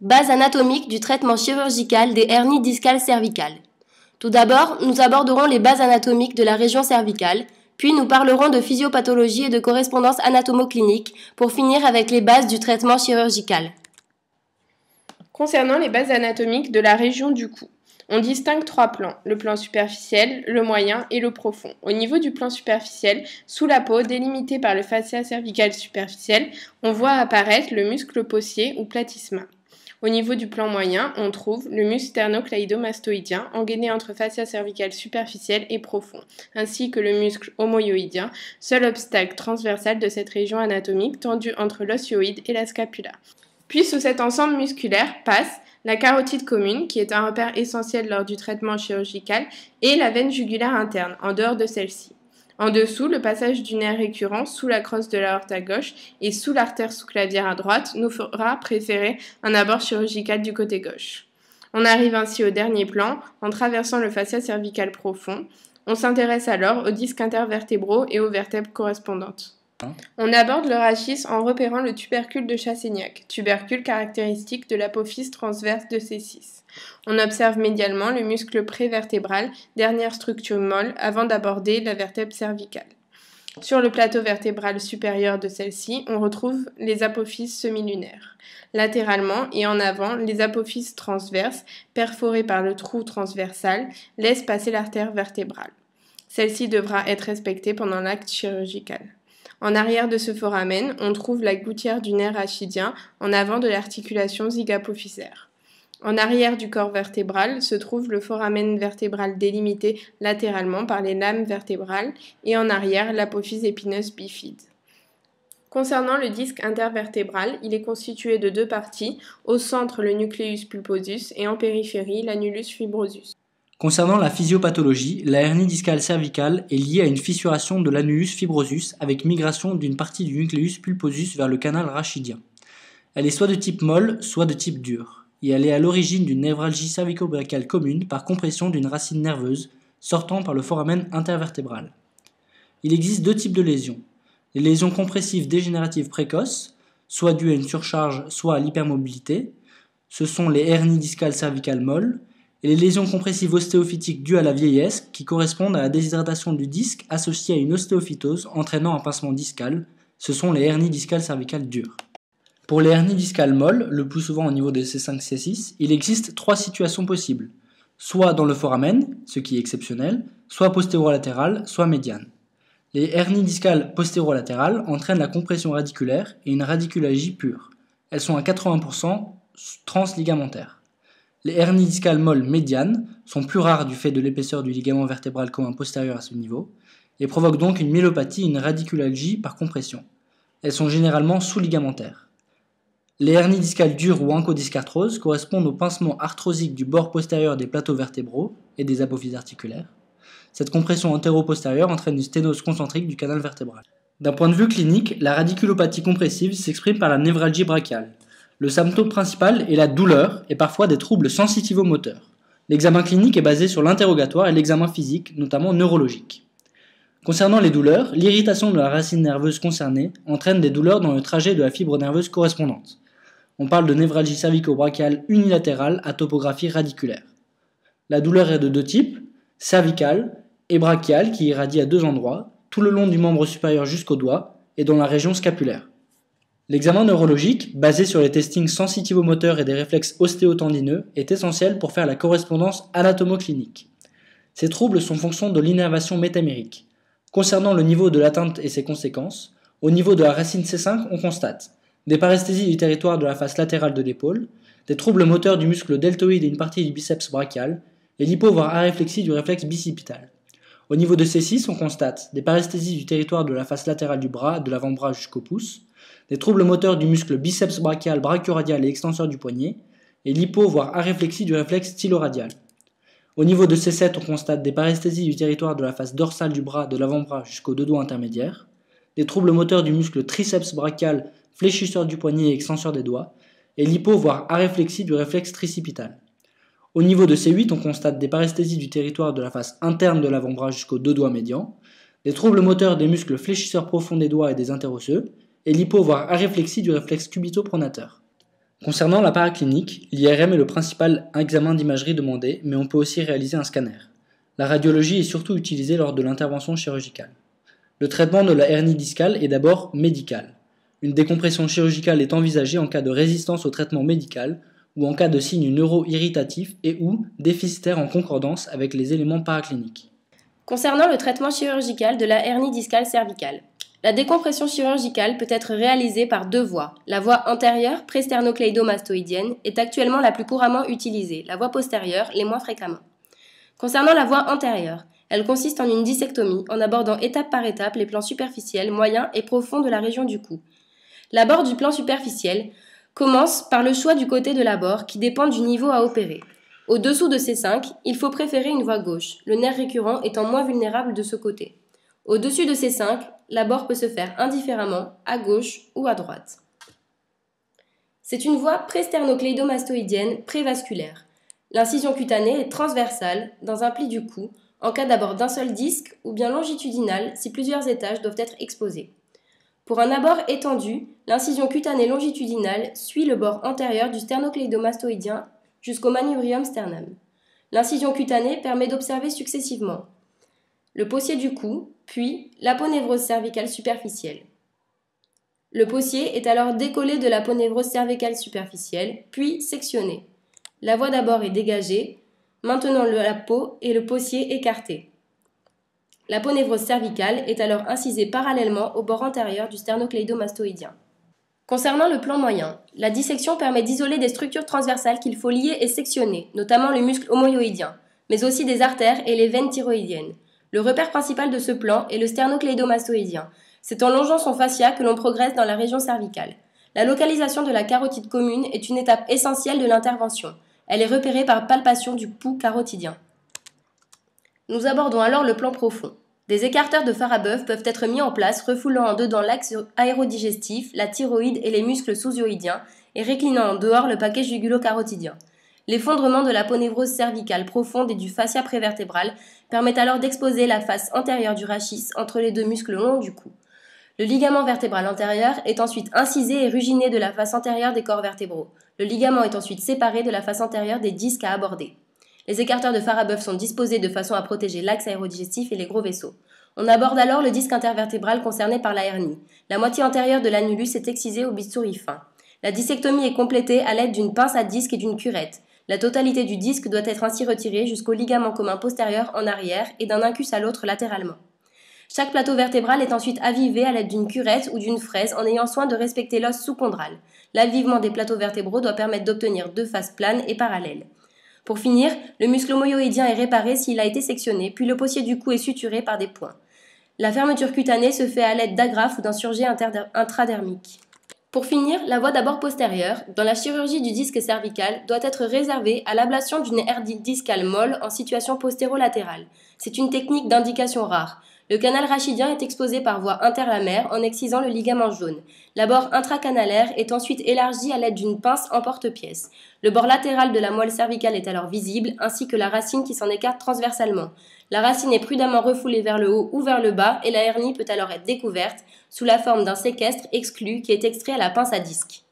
Base anatomique du traitement chirurgical des hernies discales cervicales. Tout d'abord, nous aborderons les bases anatomiques de la région cervicale, puis nous parlerons de physiopathologie et de correspondance anatomo-clinique pour finir avec les bases du traitement chirurgical. Concernant les bases anatomiques de la région du cou, on distingue trois plans, le plan superficiel, le moyen et le profond. Au niveau du plan superficiel, sous la peau, délimité par le fascia cervical superficiel, on voit apparaître le muscle possier ou platysma. Au niveau du plan moyen, on trouve le muscle sternocleidomastoïdien, engainé entre fascia cervical superficiel et profond, ainsi que le muscle omoïoïdien, seul obstacle transversal de cette région anatomique tendu entre l'osioïde et la scapula. Puis sous cet ensemble musculaire passe la carotide commune, qui est un repère essentiel lors du traitement chirurgical, et la veine jugulaire interne, en dehors de celle-ci. En dessous, le passage du nerf récurrent sous la crosse de l'aorte à gauche et sous l'artère sous-clavière à droite nous fera préférer un abord chirurgical du côté gauche. On arrive ainsi au dernier plan, en traversant le fascia cervical profond. On s'intéresse alors aux disques intervertébraux et aux vertèbres correspondantes. On aborde le rachis en repérant le tubercule de Chassaignac, tubercule caractéristique de l'apophyse transverse de C6. On observe médialement le muscle prévertébral, dernière structure molle, avant d'aborder la vertèbre cervicale. Sur le plateau vertébral supérieur de celle-ci, on retrouve les apophyses semilunaires. Latéralement et en avant, les apophyses transverses, perforées par le trou transversal, laissent passer l'artère vertébrale. Celle-ci devra être respectée pendant l'acte chirurgical. En arrière de ce foramen, on trouve la gouttière du nerf rachidien en avant de l'articulation zygapophysaire. En arrière du corps vertébral se trouve le foramen vertébral délimité latéralement par les lames vertébrales et en arrière l'apophyse épineuse bifide. Concernant le disque intervertébral, il est constitué de deux parties, au centre le nucleus pulposus et en périphérie l'annulus fibrosus. Concernant la physiopathologie, la hernie discale cervicale est liée à une fissuration de l'annulus fibrosus avec migration d'une partie du nucleus pulposus vers le canal rachidien. Elle est soit de type molle, soit de type dur, et elle est à l'origine d'une névralgie cervico-brachiale commune par compression d'une racine nerveuse sortant par le foramen intervertébral. Il existe deux types de lésions. Les lésions compressives dégénératives précoces, soit dues à une surcharge, soit à l'hypermobilité. Ce sont les hernies discales cervicales molles, et les lésions compressives ostéophytiques dues à la vieillesse qui correspondent à la déshydratation du disque associée à une ostéophytose entraînant un pincement discal, ce sont les hernies discales cervicales dures. Pour les hernies discales molles, le plus souvent au niveau des C5-C6, il existe trois situations possibles, soit dans le foramen, ce qui est exceptionnel, soit postérolatérale, soit médiane. Les hernies discales postérolatérales entraînent la compression radiculaire et une radiculagie pure. Elles sont à 80% transligamentaires. Les hernies discales molles médianes sont plus rares du fait de l'épaisseur du ligament vertébral commun postérieur à ce niveau et provoquent donc une myélopathie et une radiculalgie par compression. Elles sont généralement sous-ligamentaires. Les hernies discales dures ou encodiscarthroses correspondent au pincement arthrosique du bord postérieur des plateaux vertébraux et des apophyses articulaires. Cette compression antéro-postérieure entraîne une sténose concentrique du canal vertébral. D'un point de vue clinique, la radiculopathie compressive s'exprime par la névralgie brachiale. Le symptôme principal est la douleur et parfois des troubles sensitivo-moteurs. L'examen clinique est basé sur l'interrogatoire et l'examen physique, notamment neurologique. Concernant les douleurs, l'irritation de la racine nerveuse concernée entraîne des douleurs dans le trajet de la fibre nerveuse correspondante. On parle de névralgie cervico-brachiale unilatérale à topographie radiculaire. La douleur est de deux types, cervicale et brachiale qui irradie à deux endroits, tout le long du membre supérieur jusqu'au doigt et dans la région scapulaire. L'examen neurologique, basé sur les testings sensitivo-moteurs et des réflexes ostéotendineux, est essentiel pour faire la correspondance anatomo-clinique. Ces troubles sont fonction de l'innervation métamérique. Concernant le niveau de l'atteinte et ses conséquences, au niveau de la racine C5, on constate des paresthésies du territoire de la face latérale de l'épaule, des troubles moteurs du muscle deltoïde et une partie du biceps brachial, et l'hypo voire aréflexie du réflexe bicipital. Au niveau de C6, on constate des paresthésies du territoire de la face latérale du bras, de l'avant-bras jusqu'au pouce, des troubles moteurs du muscle biceps brachial, brachioradial et extenseur du poignet, et l'hypo voire aréflexie du réflexe stylo-radial. Au niveau de C7, on constate des paresthésies du territoire de la face dorsale du bras, de l'avant-bras jusqu'aux deux doigts intermédiaires, des troubles moteurs du muscle triceps brachial, fléchisseur du poignet et extenseur des doigts, et l'hypo voire aréflexie du réflexe tricipital. Au niveau de C8, on constate des paresthésies du territoire de la face interne de l'avant-bras jusqu'aux deux doigts médians, des troubles moteurs des muscles fléchisseurs profonds des doigts et des interosseux, et l'hypo voire aréflexie du réflexe cubito-pronateur. Concernant la paraclinique, l'IRM est le principal examen d'imagerie demandé, mais on peut aussi réaliser un scanner. La radiologie est surtout utilisée lors de l'intervention chirurgicale. Le traitement de la hernie discale est d'abord médical. Une décompression chirurgicale est envisagée en cas de résistance au traitement médical ou en cas de signes neuro-irritatifs et ou déficitaires en concordance avec les éléments paracliniques. Concernant le traitement chirurgical de la hernie discale cervicale, la décompression chirurgicale peut être réalisée par deux voies. La voie antérieure, pré-sternocleidomastoïdienne, est actuellement la plus couramment utilisée, la voie postérieure, les moins fréquemment. Concernant la voie antérieure, elle consiste en une dissectomie en abordant étape par étape les plans superficiels, moyens et profonds de la région du cou. L'abord du plan superficiel commence par le choix du côté de l'abord qui dépend du niveau à opérer. Au-dessous de C5, il faut préférer une voie gauche, le nerf récurrent étant moins vulnérable de ce côté. Au-dessus de C5, l'abord peut se faire indifféremment, à gauche ou à droite. C'est une voie pré-sternocleidomastoïdienne prévasculaire. L'incision cutanée est transversale dans un pli du cou, en cas d'abord d'un seul disque ou bien longitudinal si plusieurs étages doivent être exposés. Pour un abord étendu, l'incision cutanée longitudinale suit le bord antérieur du sternocleidomastoïdien jusqu'au manubrium sternum. L'incision cutanée permet d'observer successivement le possier du cou, puis l'aponévrose cervicale superficielle. Le possier est alors décollé de l'aponévrose cervicale superficielle, puis sectionné. La voie d'abord est dégagée, maintenant la peau et le possier écartés. L'aponévrose cervicale est alors incisée parallèlement au bord antérieur du sternocleidomastoïdien. Concernant le plan moyen, la dissection permet d'isoler des structures transversales qu'il faut lier et sectionner, notamment le muscle homoyoïdien, mais aussi des artères et les veines thyroïdiennes. Le repère principal de ce plan est le sternocleidomastoïdien. C'est en longeant son fascia que l'on progresse dans la région cervicale. La localisation de la carotide commune est une étape essentielle de l'intervention. Elle est repérée par palpation du pouls carotidien. Nous abordons alors le plan profond. Des écarteurs de Farabeuf peuvent être mis en place refoulant en dedans l'axe aérodigestif, la thyroïde et les muscles sous-hyoïdiens et réclinant en dehors le paquet jugulo-carotidien. L'effondrement de l'aponévrose cervicale profonde et du fascia prévertébral permet alors d'exposer la face antérieure du rachis entre les deux muscles longs du cou. Le ligament vertébral antérieur est ensuite incisé et ruginé de la face antérieure des corps vertébraux. Le ligament est ensuite séparé de la face antérieure des disques à aborder. Les écarteurs de Farabeuf sont disposés de façon à protéger l'axe aérodigestif et les gros vaisseaux. On aborde alors le disque intervertébral concerné par la hernie. La moitié antérieure de l'annulus est excisée au bistouri fin. La dissectomie est complétée à l'aide d'une pince à disque et d'une curette. La totalité du disque doit être ainsi retirée jusqu'au ligament commun postérieur en arrière et d'un incus à l'autre latéralement. Chaque plateau vertébral est ensuite avivé à l'aide d'une curette ou d'une fraise en ayant soin de respecter l'os sous-chondral. L'avivement des plateaux vertébraux doit permettre d'obtenir deux faces planes et parallèles. Pour finir, le muscle homoyoïdien est réparé s'il a été sectionné, puis le possier du cou est suturé par des points. La fermeture cutanée se fait à l'aide d'agrafes ou d'un surjet intradermique. Pour finir, la voie d'abord postérieure, dans la chirurgie du disque cervical, doit être réservée à l'ablation d'une hernie discale molle en situation postérolatérale. C'est une technique d'indication rare. Le canal rachidien est exposé par voie interlamaire en excisant le ligament jaune. La bord intracanalaire est ensuite élargie à l'aide d'une pince en porte-pièce. Le bord latéral de la moelle cervicale est alors visible, ainsi que la racine qui s'en écarte transversalement. La racine est prudemment refoulée vers le haut ou vers le bas et la hernie peut alors être découverte sous la forme d'un séquestre exclu qui est extrait à la pince à disque.